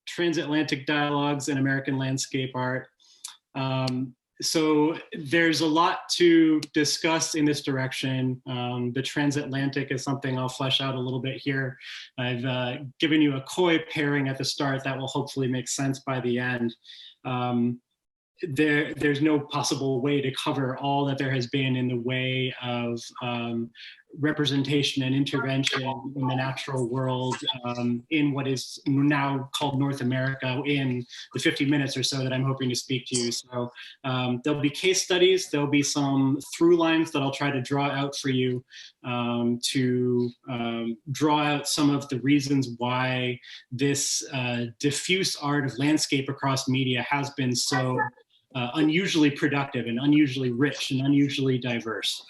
Transatlantic Dialogues in American Landscape Art. So there's a lot to discuss in this direction. The transatlantic is something I'll flesh out a little bit here. I've given you a coy pairing at the start that will hopefully make sense by the end. There's no possible way to cover all that there has been in the way of representation and intervention in the natural world in what is now called North America in the 50 minutes or so that I'm hoping to speak to you. So there'll be case studies, there'll be some through lines that I'll try to draw out for you to draw out some of the reasons why this diffuse art of landscape across media has been so unusually productive and unusually rich and unusually diverse.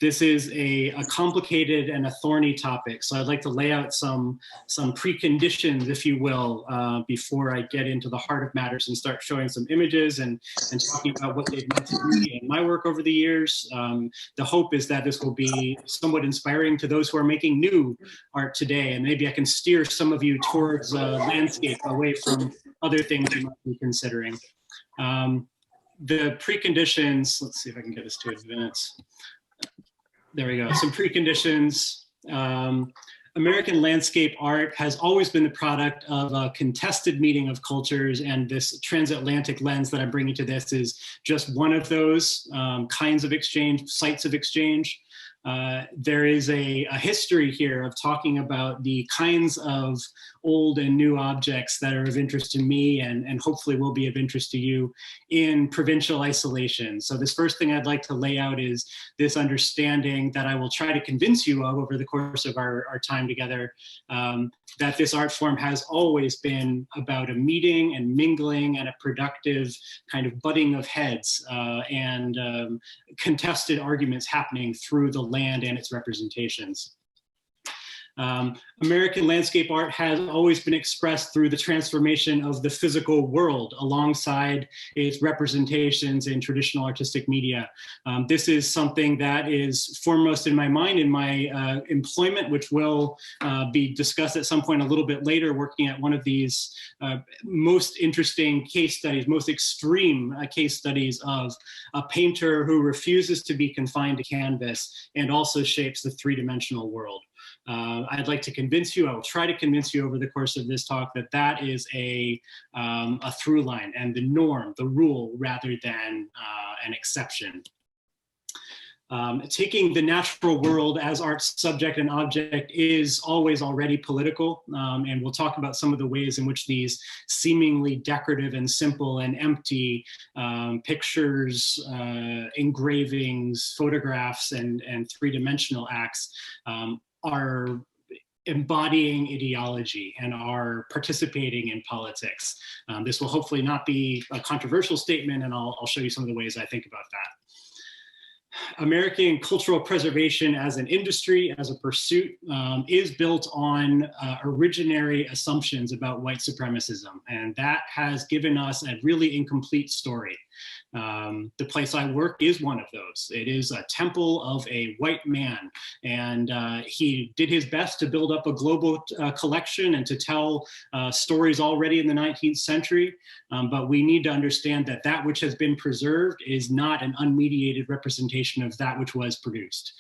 This is a complicated and a thorny topic, so I'd like to lay out some preconditions, if you will, before I get into the heart of matters and start showing some images and talking about what they've meant to me in my work over the years. The hope is that this will be somewhat inspiring to those who are making new art today, and maybe I can steer some of you towards landscape away from other things you might be considering. The preconditions, let's see if I can get this to advance. There we go, some preconditions. American landscape art has always been the product of a contested meeting of cultures, and this transatlantic lens that I'm bringing to this is just one of those kinds of exchange, sites of exchange. There is a history here of talking about the kinds of old and new objects that are of interest to me and hopefully will be of interest to you in provincial isolation. So this first thing I'd like to lay out is this understanding that I will try to convince you of over the course of our time together, that this art form has always been about a meeting and mingling and a productive kind of butting of heads and contested arguments happening through the land and its representations. American landscape art has always been expressed through the transformation of the physical world alongside its representations in traditional artistic media. This is something that is foremost in my mind in my employment, which will be discussed at some point a little bit later, working at one of these most interesting case studies, most extreme case studies of a painter who refuses to be confined to canvas and also shapes the three-dimensional world. I'd like to convince you, I will try to convince you over the course of this talk that that is a through line and the norm, the rule, rather than an exception. Taking the natural world as art subject and object is always already political, and we'll talk about some of the ways in which these seemingly decorative and simple and empty pictures, engravings, photographs, and three-dimensional acts are embodying ideology and are participating in politics. This will hopefully not be a controversial statement, and I'll show you some of the ways I think about that. American cultural preservation as an industry, as a pursuit, is built on originary assumptions about white supremacism, and that has given us a really incomplete story. The place I work is one of those. It is a temple of a white man, and he did his best to build up a global collection and to tell stories already in the 19th century, but we need to understand that that which has been preserved is not an unmediated representation of that which was produced.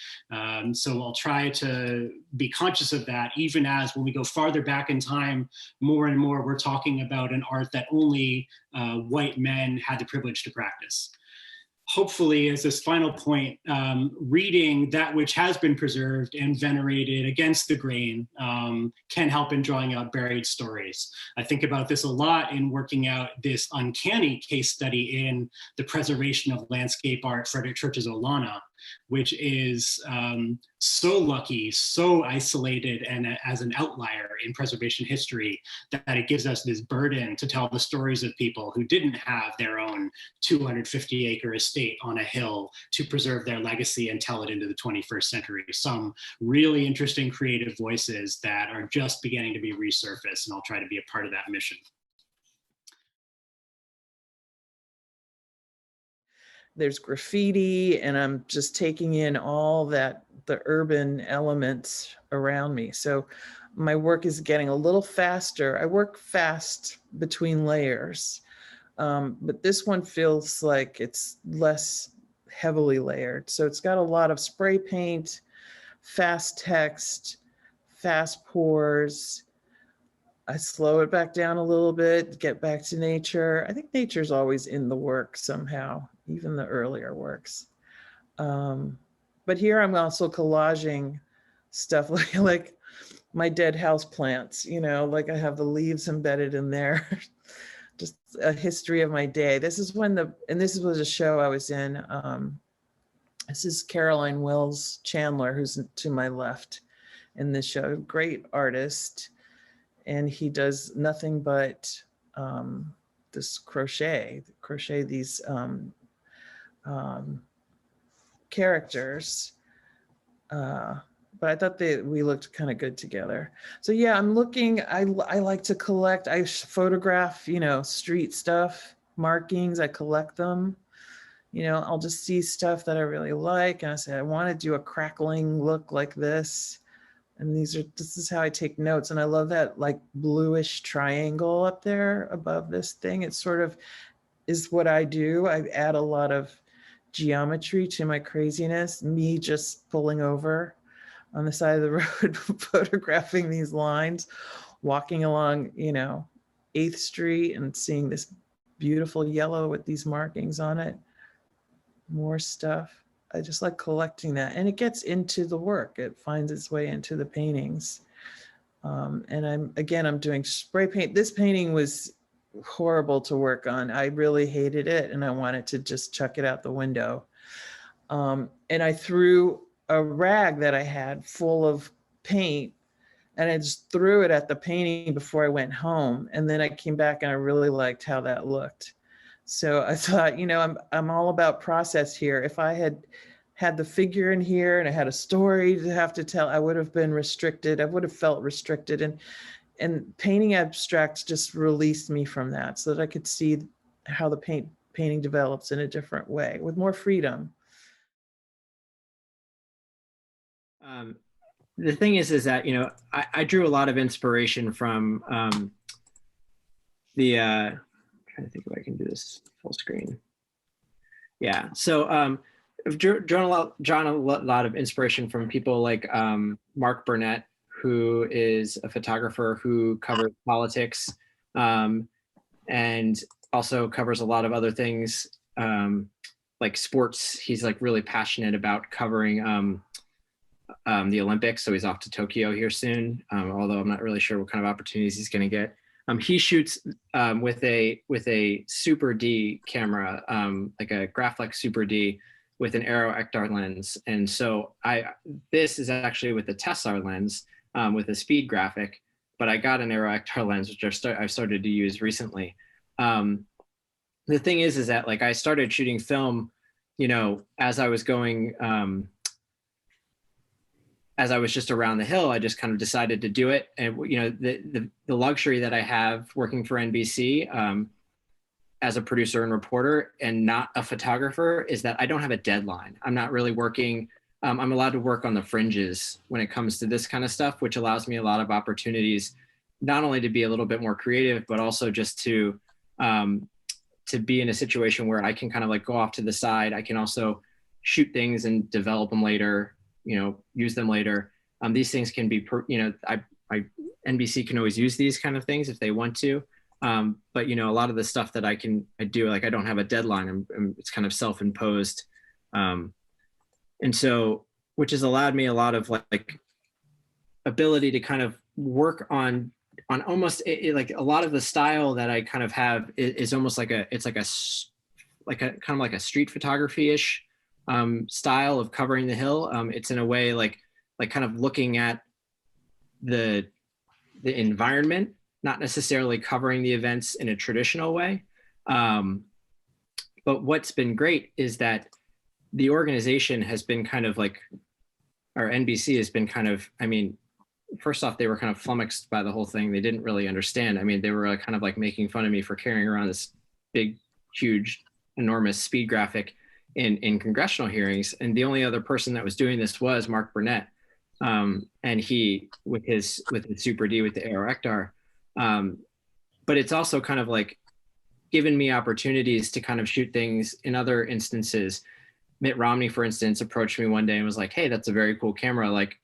So I'll try to be conscious of that, even as when we go farther back in time, more and more we're talking about an art that only white men had the privilege to practice. Hopefully, as this final point, reading that which has been preserved and venerated against the grain can help in drawing out buried stories. I think about this a lot in working out this uncanny case study in the preservation of landscape art, Frederick Church's Olana, which is so lucky, so isolated, and as an outlier in preservation history, that it gives us this burden to tell the stories of people who didn't have their own 250-acre estate on a hill to preserve their legacy and tell it into the 21st century. Some really interesting creative voices that are just beginning to be resurfaced, and I'll try to be a part of that mission. There's graffiti, and I'm just taking in all that, the urban elements around me. So my work is getting a little faster. I work fast between layers, but this one feels like it's less heavily layered. So it's got a lot of spray paint, fast text, fast pours. I slow it back down a little bit, get back to nature. I think nature's always in the work somehow, even the earlier works. But here I'm also collaging stuff like my dead house plants, you know, like I have the leaves embedded in there. Just a history of my day. This is when this was a show I was in. This is Caroline Wells Chandler, who's to my left in this show, great artist. And he does nothing but this crochet these characters. But I thought we looked kind of good together. So yeah, I'm looking, I like to collect, I photograph, you know, street stuff, markings, I collect them. You know, I'll just see stuff that I really like. And I say, I want to do a crackling look like this. And this is how I take notes. And I love that like bluish triangle up there above this thing. It sort of is what I do. I add a lot of geometry to my craziness, me just pulling over on the side of the road, photographing these lines, walking along, you know, 8th Street and seeing this beautiful yellow with these markings on it. More stuff. I just like collecting that, and it gets into the work. It finds its way into the paintings. And I'm doing spray paint. This painting was horrible to work on. I really hated it, and I wanted to just chuck it out the window. And I threw a rag that I had full of paint, and I just threw it at the painting before I went home. And then I came back and I really liked how that looked. So I thought, you know, I'm all about process here. If I had the figure in here and I had a story to have to tell, I would have been restricted. I would have felt restricted. And painting abstract just released me from that so that I could see how the painting develops in a different way with more freedom. The thing is that, you know, I drew a lot of inspiration from I'm trying to think if I can do this full screen. Yeah, so I've drawn a lot of inspiration from people like Mark Burnett, who is a photographer who covers politics and also covers a lot of other things like sports. He's like really passionate about covering the Olympics, so he's off to Tokyo here soon, although I'm not really sure what kind of opportunities he's going to get. He shoots with a Super D camera, like a Graflex Super D with an Aero Ektar lens. And so this is actually with a Tessar lens with a speed graphic, but I got an Aero Ektar lens, which I've started to use recently. The thing is that like I started shooting film, you know, as I was going, as I was just around the hill, I just kind of decided to do it. And, you know, the luxury that I have working for NBC as a producer and reporter and not a photographer is that I don't have a deadline. I'm not really working. I'm allowed to work on the fringes when it comes to this kind of stuff, which allows me a lot of opportunities, not only to be a little bit more creative, but also just to be in a situation where I can kind of like go off to the side. I can also shoot things and develop them later, you know, use them later. These things can be, you know, NBC can always use these kind of things if they want to. But, you know, a lot of the stuff that I do, like I don't have a deadline. It's kind of self-imposed. And so, which has allowed me a lot of like ability to kind of work on almost like a lot of the style that I kind of have is almost like it's like a kind of like a street photography-ish style of covering the hill. It's in a way like kind of looking at the environment, not necessarily covering the events in a traditional way. But what's been great is that the organization has been kind of like, or NBC has been kind of, I mean, first off, they were kind of flummoxed by the whole thing. They didn't really understand. I mean, they were kind of like making fun of me for carrying around this big, huge, enormous speed graphic in congressional hearings. And the only other person that was doing this was Mark Burnett. and he with his Super D with the Aero Ectar. But it's also kind of like given me opportunities to kind of shoot things in other instances. Mitt Romney, for instance, approached me one day and was like, "Hey, that's a very cool camera. Like,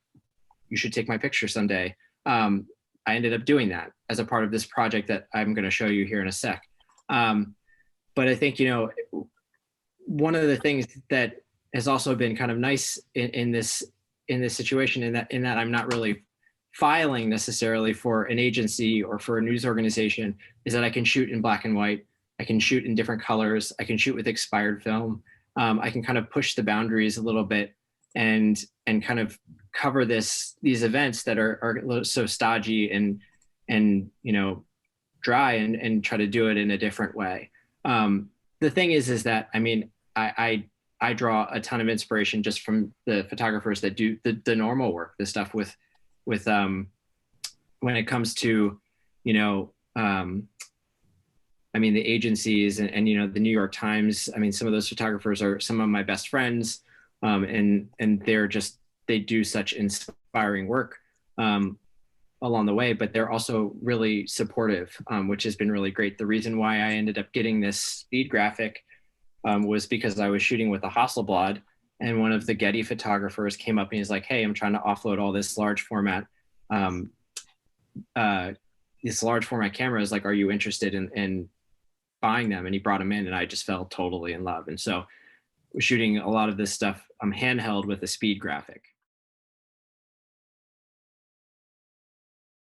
you should take my picture someday." I ended up doing that as a part of this project that I'm going to show you here in a sec. But I think, you know, one of the things that has also been kind of nice in this situation, in that I'm not really filing necessarily for an agency or for a news organization, is that I can shoot in black and white. I can shoot in different colors. I can shoot with expired film. I can kind of push the boundaries a little bit and kind of cover these events that are so stodgy and you know, dry, and try to do it in a different way. The thing is that, I mean, I draw a ton of inspiration just from the photographers that do the normal work, the stuff with when it comes to, you know, I mean, the agencies and, you know, the New York Times. I mean, some of those photographers are some of my best friends, and they do such inspiring work along the way, but they're also really supportive, which has been really great. The reason why I ended up getting this speed graphic was because I was shooting with a Hasselblad, and one of the Getty photographers came up and he's like, "Hey, I'm trying to offload all this large format cameras. Like, are you interested in buying them?" And he brought them in, and I just fell totally in love. And so we're shooting a lot of this stuff handheld with a speed graphic.